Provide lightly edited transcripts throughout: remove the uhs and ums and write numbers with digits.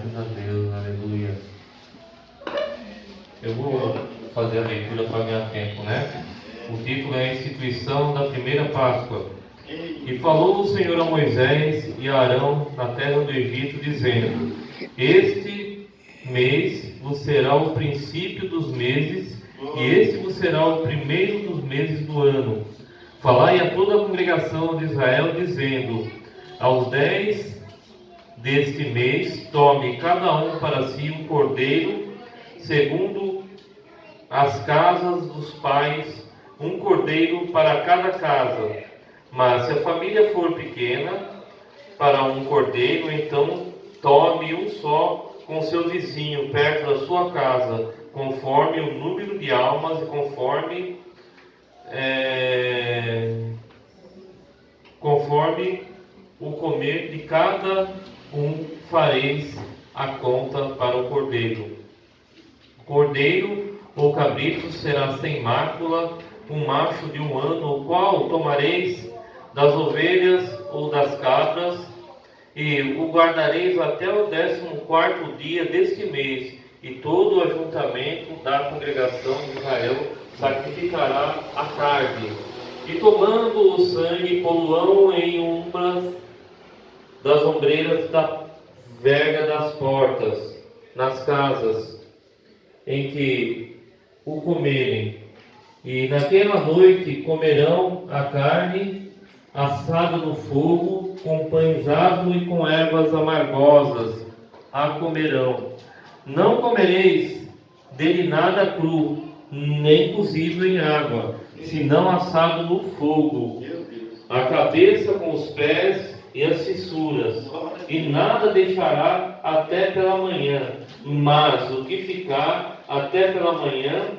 Glórias a Deus, aleluia. Eu vou fazer a leitura para ganhar tempo, né? O título é a instituição da primeira Páscoa. E falou o Senhor a Moisés e a Arão na terra do Egito, dizendo: Este mês vos será o princípio dos meses, e este vos será o primeiro dos meses do ano. Falai a toda a congregação de Israel, dizendo: Aos 10 deste mês, tome cada um para si um cordeiro, segundo as casas dos pais, um cordeiro para cada casa. Mas se a família for pequena, para um cordeiro, então tome um só com seu vizinho perto da sua casa, conforme o número de almas e conforme o comer de cada um fareis a conta para o cordeiro. Cordeiro ou cabrito será sem mácula, um macho de 1 ano, o qual tomareis das ovelhas ou das cabras, e o guardareis até o 14º dia deste mês, e todo o ajuntamento da congregação de Israel sacrificará a carne. E tomando o sangue, poluão em umbras das ombreiras da verga das portas, nas casas em que o comerem. E naquela noite comerão a carne assada no fogo, com pães asmos e com ervas amargosas a comerão. Não comereis dele nada cru, nem cozido em água, senão assado no fogo, a cabeça com os pés e as fissuras, e nada deixará até pela manhã, mas o que ficar até pela manhã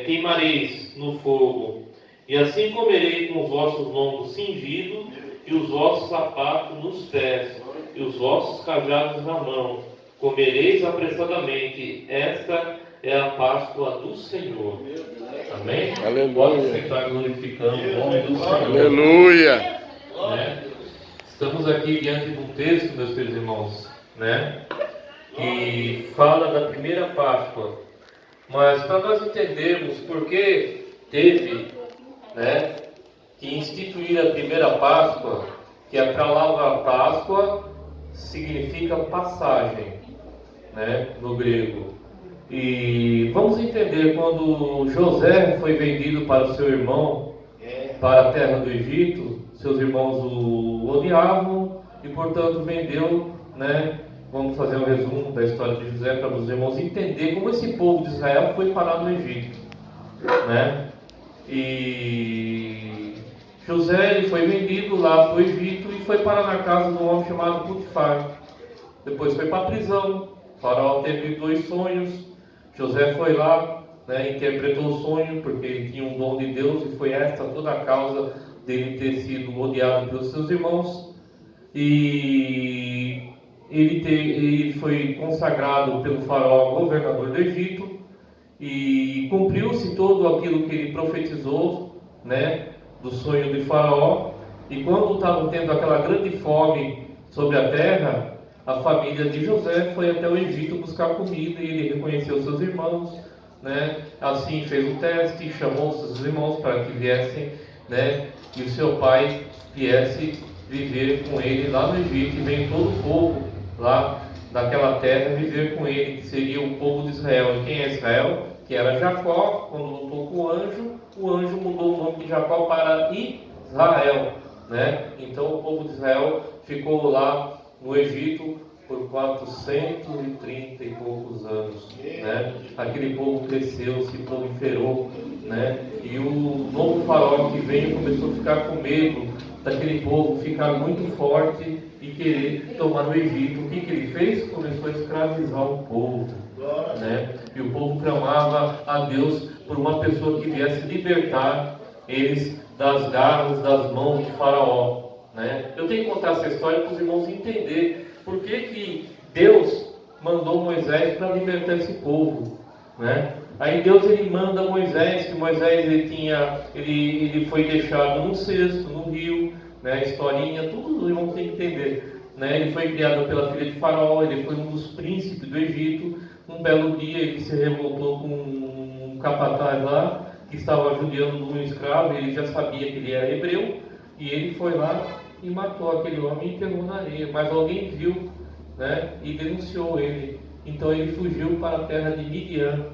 queimareis no fogo. E assim comereis com os vossos lombos cingidos, e os vossos sapatos nos pés, e os vossos cajados na mão. Comereis apressadamente. Esta é a Páscoa do Senhor. Amém? Aleluia. Pode estar glorificando o nome do Senhor. Aleluia. Né? Estamos aqui diante de um texto, meus queridos irmãos, né? Que fala da primeira Páscoa. Mas para nós entendermos por que teve, né, que instituir a primeira Páscoa, que a palavra Páscoa significa passagem, né, no grego. E vamos entender quando José foi vendido para o seu irmão, para a terra do Egito. Seus irmãos o odiavam e, portanto, vendeu, né? Vamos fazer um resumo da história de José para os irmãos entender como esse povo de Israel foi parar no Egito, né? E José ele foi vendido lá para o Egito e foi parar na casa de um homem chamado Potifar. Depois foi para a prisão. O faraó teve 2 sonhos. José foi lá, né, interpretou o sonho porque ele tinha um dom de Deus, e foi esta toda a causa dele ter sido odiado pelos seus irmãos. E ele foi consagrado pelo faraó governador do Egito, e cumpriu-se todo aquilo que ele profetizou, né, do sonho de faraó. E quando estavam tendo aquela grande fome sobre a terra, a família de José foi até o Egito buscar comida, e ele reconheceu seus irmãos, né? Assim fez o teste, chamou seus irmãos para que viessem, né? E o seu pai viesse viver com ele lá no Egito, e veio todo o povo lá daquela terra viver com ele, que seria o povo de Israel. E quem é Israel? Que era Jacó. Quando lutou com o anjo mudou o nome de Jacó para Israel, né? Então o povo de Israel ficou lá no Egito por 430 e poucos anos, né? Aquele povo cresceu, se proliferou, né? E o novo faraó que veio começou a ficar com medo daquele povo ficar muito forte e querer tomar o Egito. O que ele fez? Começou a escravizar o povo, né? E o povo clamava a Deus por uma pessoa que viesse libertar eles das garras, das mãos de faraó, né? Eu tenho que contar essa história para os irmãos entenderem por que Deus mandou Moisés para libertar esse povo, né? Aí Deus ele manda Moisés, que Moisés ele foi deixado num cesto, no rio, né? Historinha, tudo os irmãos têm que entender, né? Ele foi criado pela filha de Faraó, ele foi um dos príncipes do Egito. Um belo dia ele se revoltou com um capataz lá, que estava judiando de um escravo, ele já sabia que ele era hebreu, e ele foi lá e matou aquele homem e enterrou na areia. Mas alguém viu, né? E denunciou ele. Então ele fugiu para a terra de Midian,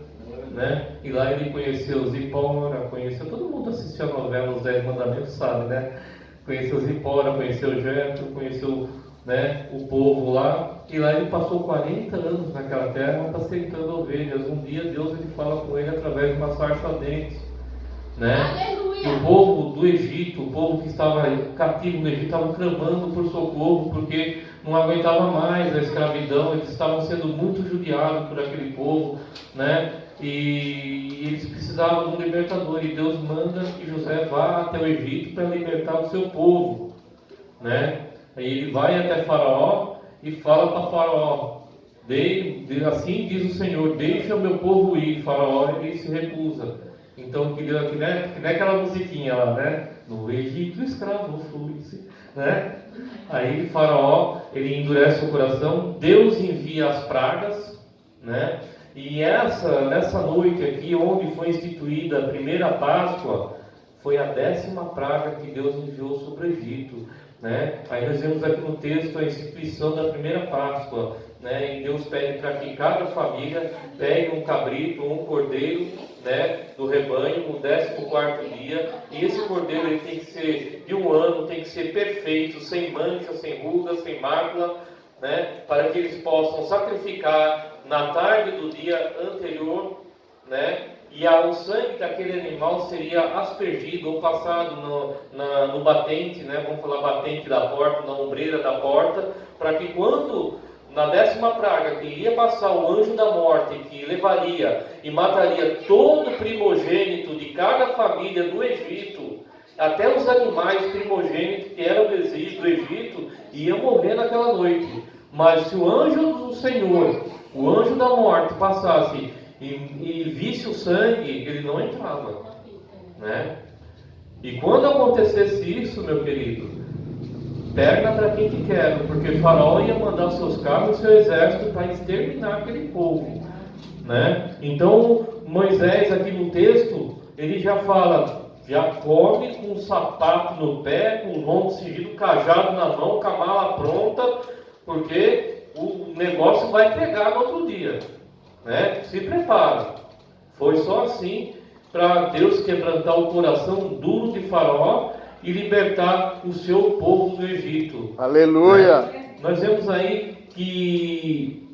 né? E lá ele conheceu Zipora, conheceu, todo mundo assistiu a novela Os 10 Mandamentos, sabe, né? Conheceu Zipora, conheceu Jetro, conheceu, né, o povo lá, e lá ele passou 40 anos naquela terra apacentando ovelhas. Um dia Deus ele fala com ele através de uma sarça ardente, né? E o povo do Egito, o povo que estava cativo no Egito, estava clamando por socorro, porque não aguentava mais a escravidão, eles estavam sendo muito judiados por aquele povo, né? E eles precisavam de um libertador, e Deus manda que José vá até o Egito para libertar o seu povo, né? Aí ele vai até Faraó e fala para Faraó: assim diz o Senhor, deixa o meu povo ir. Faraó ele se recusa. Então que nem aquela musiquinha lá, né? No Egito escravo fui-se, né? Aí Faraó ele endurece o coração, Deus envia as pragas, né? E nessa noite aqui, onde foi instituída a primeira Páscoa, foi a 10ª praga que Deus enviou sobre o Egito, né? Aí nós vemos aqui no texto a instituição da primeira Páscoa, né? E Deus pede para que cada família pegue um cabrito ou um cordeiro, né, do rebanho, no 14º dia, e esse cordeiro ele tem que ser de 1 ano, tem que ser perfeito, sem mancha, sem ruga, sem mácula, né, para que eles possam sacrificar na tarde do dia anterior, né, e o sangue daquele animal seria aspergido ou passado no batente, né, vamos falar batente da porta, na ombreira da porta, para que quando na 10ª praga, que iria passar o anjo da morte, que levaria e mataria todo primogênito de cada família do Egito, até os animais primogênitos que eram do Egito, iam morrer naquela noite. Mas se o anjo do Senhor, o anjo da morte, passasse e visse o sangue, ele não entrava, né? E quando acontecesse isso, meu querido, perna para quem te quer, porque Faraó ia mandar seus carros e seu exército para exterminar aquele povo, né? Então Moisés aqui no texto, ele já fala, já come com um sapato no pé, com o lombo cingido, cajado na mão, com a mala pronta, porque o negócio vai pegar no outro dia, né? Se prepara. Foi só assim para Deus quebrantar o coração duro de Faraó e libertar o seu povo do Egito. Aleluia! Né? Nós vemos aí que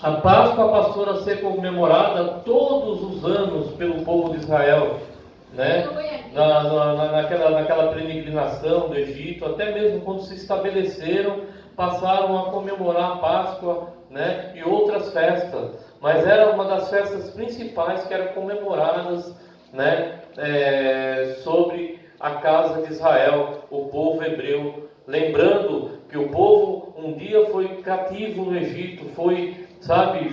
a Páscoa passou a ser comemorada todos os anos pelo povo de Israel, né? Naquela peregrinação do Egito, até mesmo quando se estabeleceram, passaram a comemorar a Páscoa, né? E outras festas, mas era uma das festas principais que eram comemoradas, né? Sobre a casa de Israel, o povo hebreu, lembrando que o povo um dia foi cativo no Egito, foi,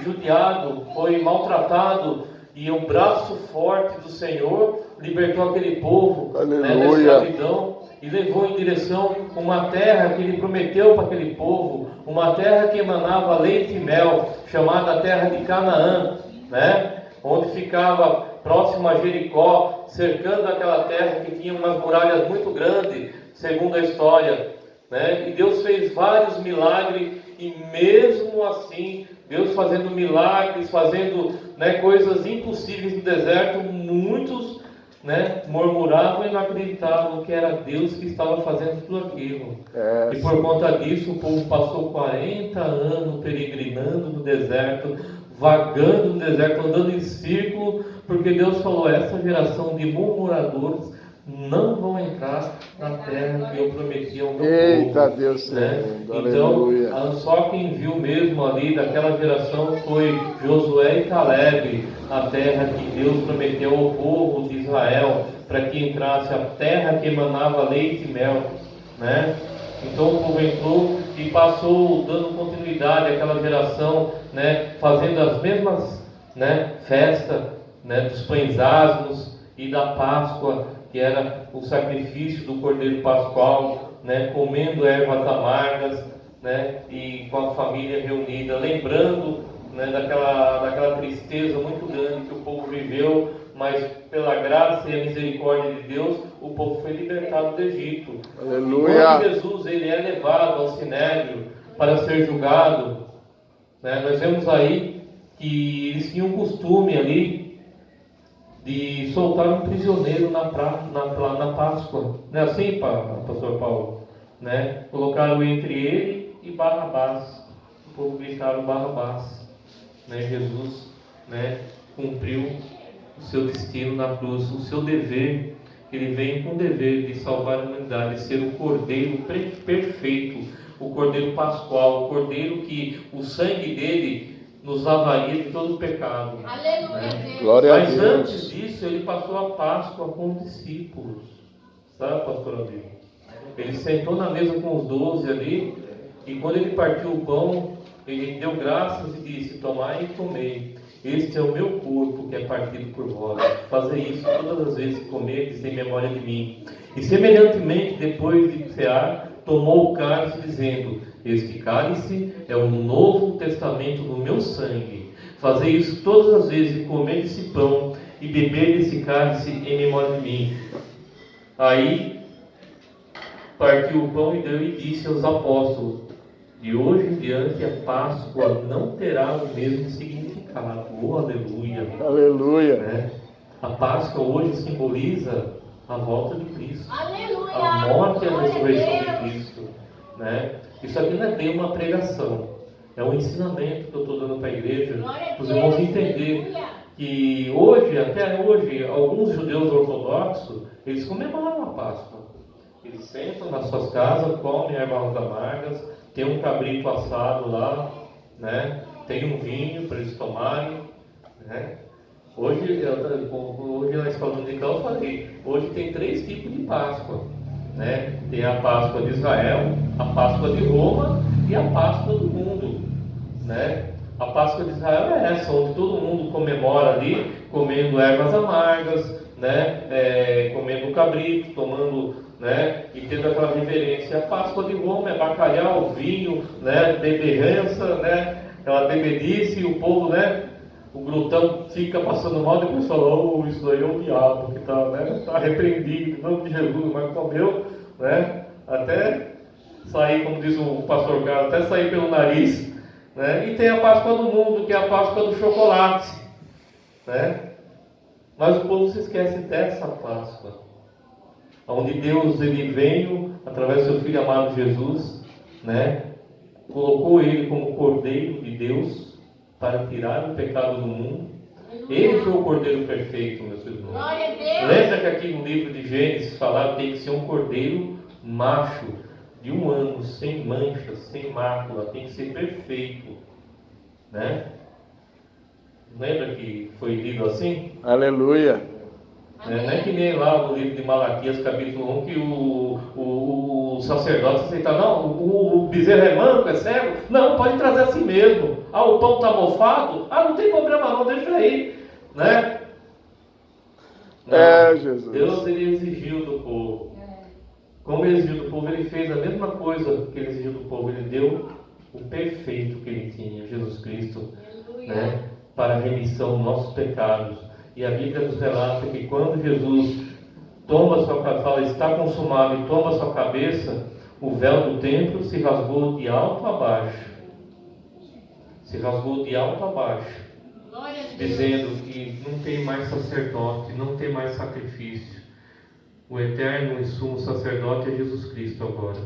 judiado, foi maltratado, e o braço forte do Senhor libertou aquele povo, né, da escravidão, e levou em direção uma terra que ele prometeu para aquele povo, uma terra que emanava leite e mel, chamada terra de Canaã, né, onde ficava próximo a Jericó, cercando aquela terra que tinha umas muralhas muito grandes, segundo a história, né? E Deus fez vários milagres, e mesmo assim, Deus fazendo milagres, fazendo, né, coisas impossíveis no deserto, muitos, né, murmuravam e não acreditavam que era Deus que estava fazendo tudo aquilo. E por conta disso, o povo passou 40 anos peregrinando no deserto, vagando no deserto, andando em círculo, porque Deus falou: essa geração de murmuradores não vão entrar na terra que eu prometi ao meu povo. Eita Deus, né? Então, só quem viu mesmo ali daquela geração foi Josué e Caleb, a terra que Deus prometeu ao povo de Israel, para que entrasse a terra que emanava leite e mel, né? Então o povo entrou e passou dando continuidade àquela geração, né, fazendo as mesmas, né, festas, né, dos pães asmos e da Páscoa, que era o sacrifício do Cordeiro Pascual, né, comendo ervas amargas, né? E com a família reunida, lembrando, né, daquela tristeza muito grande que o povo viveu, mas pela graça e a misericórdia de Deus, o povo foi libertado do Egito. Aleluia. Quando Jesus ele é levado ao Sinédrio para ser julgado, né, nós vemos aí que eles tinham um costume ali de soltar um prisioneiro na Páscoa. Não é assim, pastor Paulo? Né? Colocaram entre ele e Barrabás. O povo gritaram Barrabás. Né? Jesus, né, cumpriu o seu destino na cruz, o seu dever. Ele veio com o dever de salvar a humanidade, ser o Cordeiro perfeito, o Cordeiro pascual, o Cordeiro que o sangue dele nos lavaria de todo o pecado. Aleluia, Né? Deus. Glória a Mas Deus. antes disso, ele passou a Páscoa com os discípulos. Sabe, pastor Amigo? Ele sentou na mesa com os 12 ali, e quando ele partiu o pão, ele deu graças e disse: tomai e comei. Este é o meu corpo que é partido por vós. Fazer isso todas as vezes que comerdes em memória de mim. E semelhantemente, depois de cear, tomou o cálice, dizendo: este cálice é o novo testamento do meu sangue. Fazer isso todas as vezes que comer esse pão e beber desse cálice em memória de mim. Aí partiu o pão e deu e disse aos apóstolos: de hoje em diante a Páscoa não terá o mesmo significado. Oh, aleluia! Aleluia. Né? A Páscoa hoje simboliza a volta de Cristo, Aleluia. a morte e a Glória a ressurreição Deus. de Cristo. Né? Isso aqui não é bem uma pregação, é um ensinamento que eu estou dando para a igreja, Glória a para os Deus. irmãos entenderem Aleluia. que hoje, até hoje, alguns judeus ortodoxos, eles comemoram a Páscoa. Eles sentam nas suas casas, comem ervas amargas, tem um cabrito assado lá, né? Tem um vinho para eles tomarem, né? Hoje na escola dominical eu falei, hoje tem 3 tipos de Páscoa, né? Tem a Páscoa de Israel, a Páscoa de Roma e a Páscoa do mundo, né? A Páscoa de Israel é essa, onde todo mundo comemora ali, comendo ervas amargas, né? Comendo cabrito, tomando, né? E tendo aquela reverência. A Páscoa de Roma é bacalhau, vinho, né? Beberrança, né? Aquela bebedice, e o povo, né? O glutão fica passando mal, depois fala: oh, isso aí é o diabo que está, né? Tá repreendido, em nome de Jesus, mas comeu, né? Até sair, como diz o pastor Carlos, até sair pelo nariz, né? E tem a Páscoa do mundo, que é a Páscoa do chocolate, né? Mas o povo se esquece dessa Páscoa, onde Deus ele veio através do seu Filho amado Jesus, né? Colocou ele como Cordeiro de Deus para tirar o pecado do mundo. Ele foi o Cordeiro perfeito, meus irmãos. Glória a Deus. Lembra que aqui no livro de Gênesis falava que tem que ser um cordeiro macho, de 1 ano, sem manchas, sem mácula, tem que ser perfeito, né? Lembra que foi lido assim? Aleluia. Não é que nem lá no livro de Malaquias, capítulo 1, que o sacerdote aceita: não, o bezerro é manco, é cego? Não, pode trazer assim mesmo. Ah, o pão está mofado? Ah, não tem problema não, deixa aí, né? Não, Jesus. Deus ele exigiu do povo. Como ele exigiu do povo, ele fez a mesma coisa que ele exigiu do povo. Ele deu o perfeito que ele tinha, Jesus Cristo, né? Para a remissão dos nossos pecados. E a Bíblia nos relata que quando Jesus toma sua cabeça, fala está consumado, e toma sua cabeça, o véu do templo se rasgou de alto a baixo. Se rasgou de alto a baixo, dizendo que não tem mais sacerdote, não tem mais sacrifício. O eterno e sumo sacerdote é Jesus Cristo agora,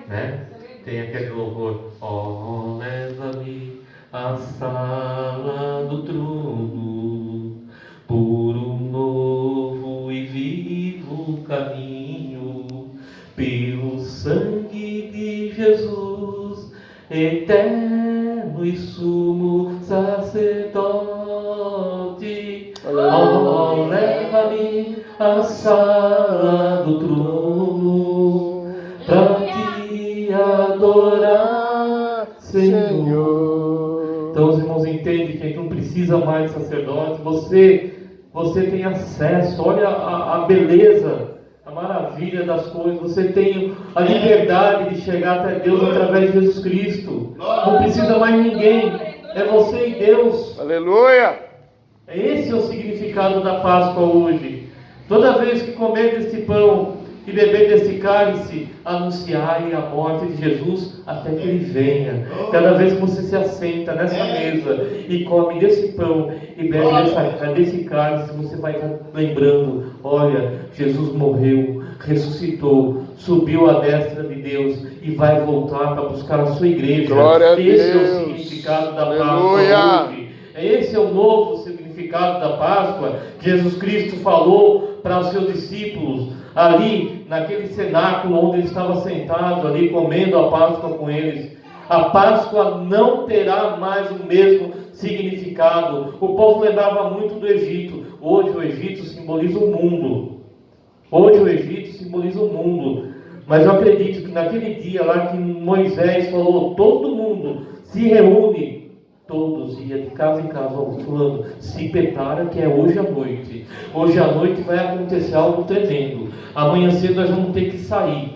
né? Tem aquele louvor: ó, leva-me à sala do trono, por um novo e vivo caminho, pelo sangue de Jesus, eterno e sumo sacerdote. Oh, leva-me à sala do trono, para te adorar, Senhor. Então os irmãos entendem que a gente não precisa mais de sacerdote. Você tem acesso. Olha a beleza a maravilha das coisas. Você tem a liberdade de chegar até Deus através de Jesus Cristo. Não precisa mais ninguém. É você e Deus. Aleluia. Esse é o significado da Páscoa hoje. Toda vez que comer deste pão e beber deste cálice, anunciai a morte de Jesus até que Ele venha. Cada vez que você se assenta nessa mesa e come desse pão e bebe desse cálice, você vai estar lembrando: olha, Jesus morreu, ressuscitou, subiu à destra de Deus e vai voltar para buscar a sua igreja. Glória a Esse Deus. é o significado da Aleluia. Páscoa hoje. Esse é o novo significado da Páscoa. Jesus Cristo falou para os seus discípulos ali naquele cenáculo onde ele estava sentado ali comendo a Páscoa com eles: a Páscoa não terá mais o mesmo significado. O povo lembrava muito do Egito. Hoje o Egito simboliza o mundo. Hoje o Egito simboliza o mundo. Mas eu acredito que naquele dia lá que Moisés falou: todo mundo se reúne, todos iam de casa em casa, falando: se prepara que é hoje à noite. Hoje à noite vai acontecer algo tremendo. Amanhã cedo nós vamos ter que sair.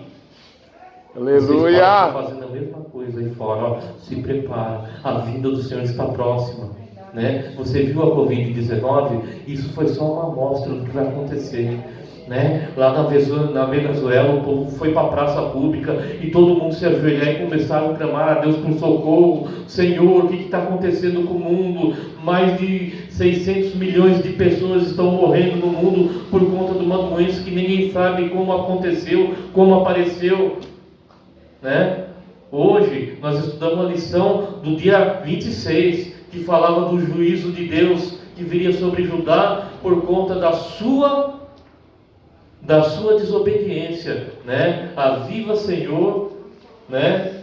Vocês podem estar fazendo a mesma coisa aí fora. Ó, se prepara, a vinda do Senhor está próxima, né? Você viu a Covid-19? Isso foi só uma amostra do que vai acontecer, né? Lá na Venezuela, o povo foi para a praça pública e todo mundo se ajoelhar e começaram a clamar a Deus por socorro. Senhor, o que está acontecendo com o mundo? Mais de 600 milhões de pessoas estão morrendo no mundo por conta de uma doença que ninguém sabe como aconteceu, como apareceu, né? Hoje nós estudamos a lição do dia 26, que falava do juízo de Deus que viria sobre Judá por conta da sua desobediência, né? Aviva, Senhor, né?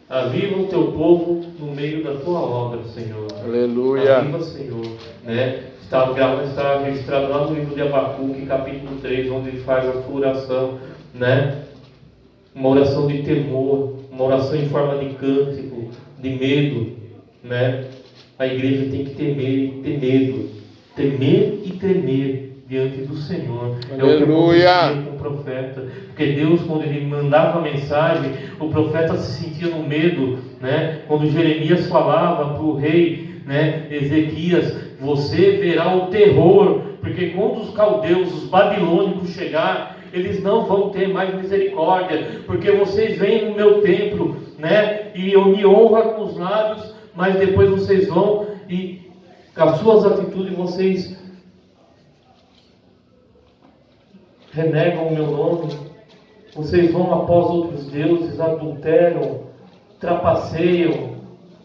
Aviva o teu povo no meio da tua obra, Senhor. Aleluia. Aviva, Senhor, né? Está registrado lá no livro de Abacuque, capítulo 3, onde ele faz a sua oração, né? Uma oração de temor, uma oração em forma de cântico, de medo, né? A igreja tem que temer e tremer diante do Senhor. Aleluia. É o que acontecia com o profeta, porque Deus, quando ele mandava a mensagem, o profeta se sentia no medo, né? Quando Jeremias falava para o rei, né, Ezequias: você verá o terror, porque quando os caldeus, os babilônicos chegar, eles não vão ter mais misericórdia, porque vocês vêm no meu templo, né, e eu me honro com os lábios, mas depois vocês vão e com as suas atitudes vocês renegam o meu nome, vocês vão após outros deuses, adulteram, trapaceiam,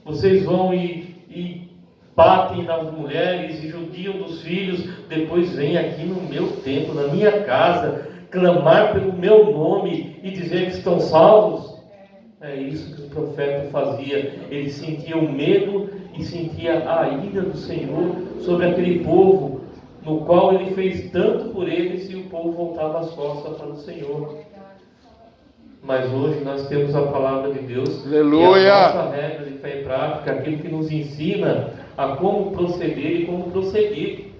vocês vão e batem nas mulheres e judiam dos filhos, depois vêm aqui no meu templo, na minha casa, clamar pelo meu nome e dizer que estão salvos. É isso que o profeta fazia. Ele sentia o medo e sentia a ira do Senhor sobre aquele povo, no qual ele fez tanto por eles, e o povo voltava as costas para o Senhor. Mas hoje nós temos a palavra de Deus, Aleluia. que é a nossa regra de fé e prática, aquilo que nos ensina a como proceder e como prosseguir.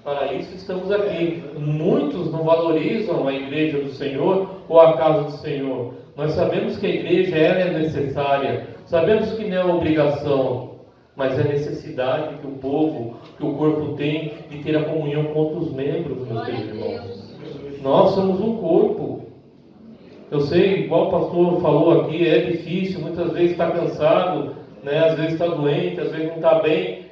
Para isso estamos aqui. Muitos não valorizam a igreja do Senhor ou a casa do Senhor. Nós sabemos que a igreja ela é necessária, sabemos que não é obrigação, mas é necessidade que o povo, que o corpo tem de ter a comunhão com outros membros, meus queridos irmãos. Nós somos um corpo. Eu sei, igual o pastor falou aqui, é difícil, muitas vezes está cansado, né? Às vezes está doente, às vezes não está bem,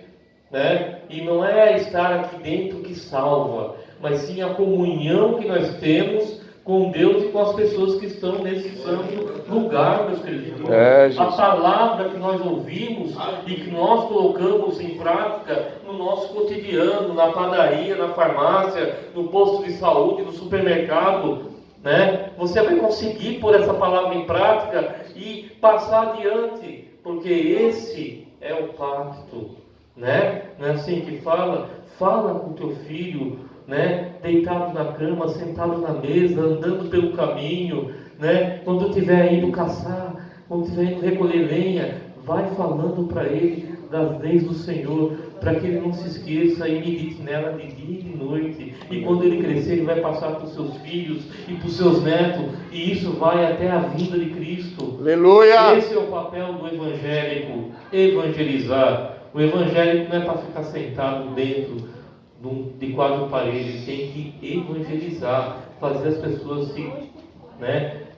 né? E não é estar aqui dentro que salva, mas sim a comunhão que nós temos com Deus e com as pessoas que estão nesse santo lugar, meus queridos irmãos. A palavra que nós ouvimos e que nós colocamos em prática no nosso cotidiano, na padaria, na farmácia, no posto de saúde, no supermercado, né? Você vai conseguir pôr essa palavra em prática e passar adiante, porque esse é o pacto, né? Não é assim que fala com teu filho, né? Deitado na cama, sentado na mesa, andando pelo caminho, né? Quando estiver indo caçar, quando estiver indo recolher lenha, vai falando para ele das leis do Senhor, para que ele não se esqueça e medite nela de dia e de noite. E quando ele crescer, ele vai passar para os seus filhos e para os seus netos, e isso vai até a vinda de Cristo. Aleluia. Esse é o papel do evangélico, evangelizar. O evangélico não é para ficar sentado dentro de quatro paredes, ele tem que evangelizar, fazer as pessoas se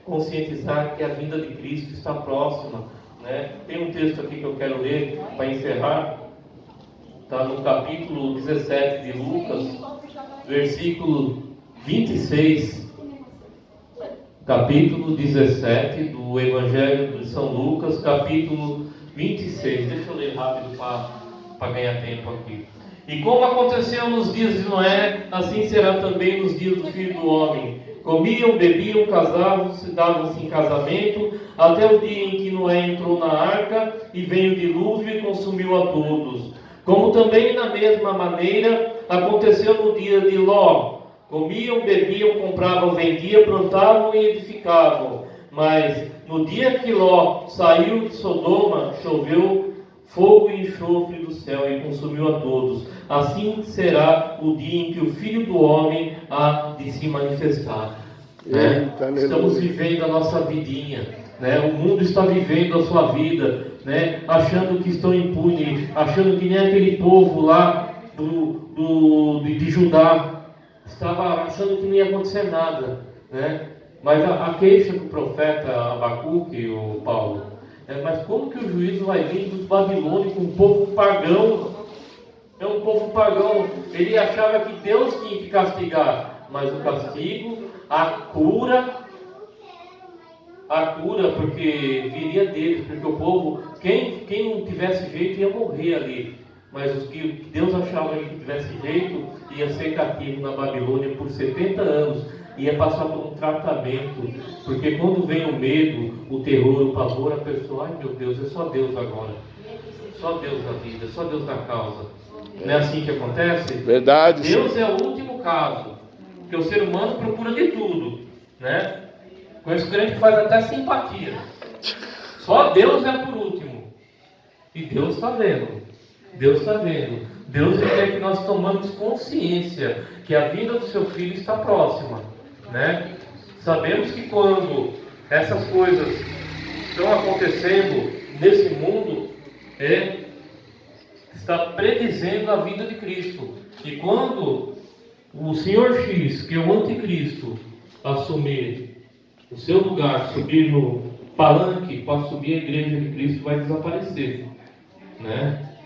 conscientizar que a vinda de Cristo está próxima. Tem um texto aqui que eu quero ler para encerrar, está no capítulo 17 de Lucas, versículo 26. Capítulo 17 do Evangelho de São Lucas, capítulo 26. Deixa eu ler rápido para ganhar tempo aqui. E como aconteceu nos dias de Noé, assim será também nos dias do Filho do Homem. Comiam, bebiam, casavam-se, davam-se em casamento, até o dia em que Noé entrou na arca, e veio o dilúvio e consumiu a todos. Como também, na mesma maneira, aconteceu no dia de Ló. Comiam, bebiam, compravam, vendiam, plantavam e edificavam. Mas no dia que Ló saiu de Sodoma, choveu fogo e enxofre do céu e consumiu a todos. Assim será o dia em que o Filho do Homem há de se manifestar. Estamos vivendo a nossa vidinha. O mundo está vivendo a sua vida, achando que estão impunes, achando que nem aquele povo lá de Judá estava achando que não ia acontecer nada, Mas a queixa do profeta Abacuque, o Paulo, mas como que o juízo vai vir dos babilônicos, um povo pagão? É um povo pagão. Ele achava que Deus tinha que castigar, mas o castigo, a cura, porque viria deles, porque o povo, quem não tivesse jeito ia morrer ali. Mas os que Deus achava que tivesse jeito, ia ser cativo na Babilônia por 70 anos, ia passar por um tratamento, porque quando vem o medo, o terror, o pavor, a pessoa, ai meu Deus, é só Deus agora, só Deus na vida, só Deus na causa. Não é assim que acontece? Verdade. Deus é o último caso, porque o ser humano procura de tudo, Conheço crente que faz até simpatia, só Deus é por último, e Deus está vendo. Deus está vendo. Deus quer que nós tomamos consciência que a vinda do seu Filho está próxima, Sabemos que quando essas coisas estão acontecendo nesse mundo, está predizendo a vinda de Cristo. E quando o Senhor X, que é o anticristo, assumir o seu lugar, subir no palanque para subir a igreja de Cristo, vai desaparecer,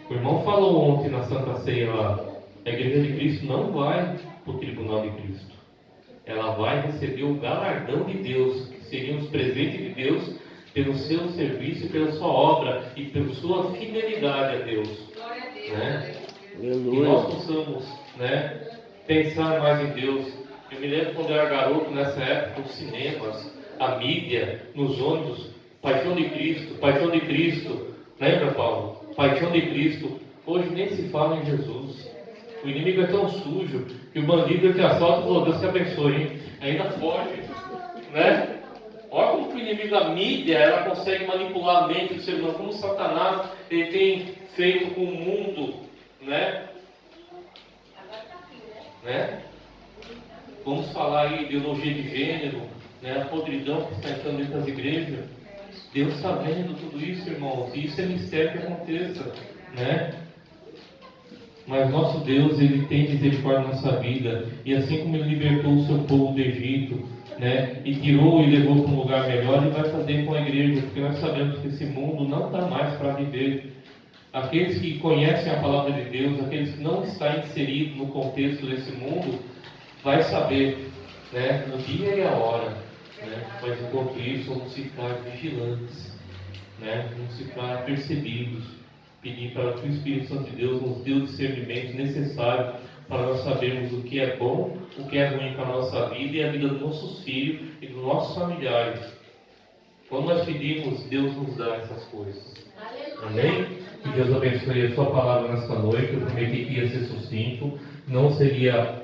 O irmão falou ontem na Santa Ceia lá, a igreja de Cristo não vai para o tribunal de Cristo. Ela vai receber o galardão de Deus, que seriam os presentes de Deus, pelo seu serviço, pela sua obra e pela sua fidelidade a Deus. Que nós possamos pensar mais em Deus. Eu me lembro quando eu era garoto, nessa época, os cinemas, a mídia, nos ônibus, Paixão de Cristo. Lembra, Paulo? Paixão de Cristo. Hoje nem se fala em Jesus. O inimigo é tão sujo que o bandido que assalta falou, Deus te abençoe, hein? Ainda foge, Olha como que o inimigo, a mídia, ela consegue manipular a mente do ser humano, como Satanás ele tem feito com o mundo, Vamos falar aí de ideologia de gênero, a podridão que está entrando dentro das igrejas. Deus está vendo tudo isso, irmãos, e isso é mistério que aconteça, Mas nosso Deus, Ele tem misericórdia na nossa vida, e assim como Ele libertou o seu povo do Egito, e tirou e levou para um lugar melhor, Ele vai fazer com a igreja, porque nós sabemos que esse mundo não está mais para viver. Aqueles que conhecem a palavra de Deus, aqueles que não estão inseridos no contexto desse mundo, vai saber, o dia e a hora, mas enquanto isso, vamos ficar vigilantes, vamos ficar percebidos, pedir para que o Espírito Santo de Deus nos dê o discernimento necessário para nós sabermos o que é bom, o que é ruim para a nossa vida e a vida dos nossos filhos e dos nossos familiares. Quando nós pedimos, Deus nos dá essas coisas. Amém? Que Deus abençoe a sua palavra nesta noite. Eu prometi que ia ser sucinto, não seria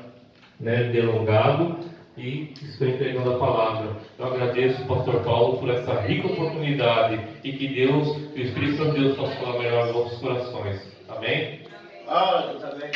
delongado, e estou entregando a palavra. Eu agradeço ao pastor Paulo por essa rica oportunidade e que Deus, o Espírito Santo de Deus, possa falar melhor aos nossos corações. Amém? Ah, eu também.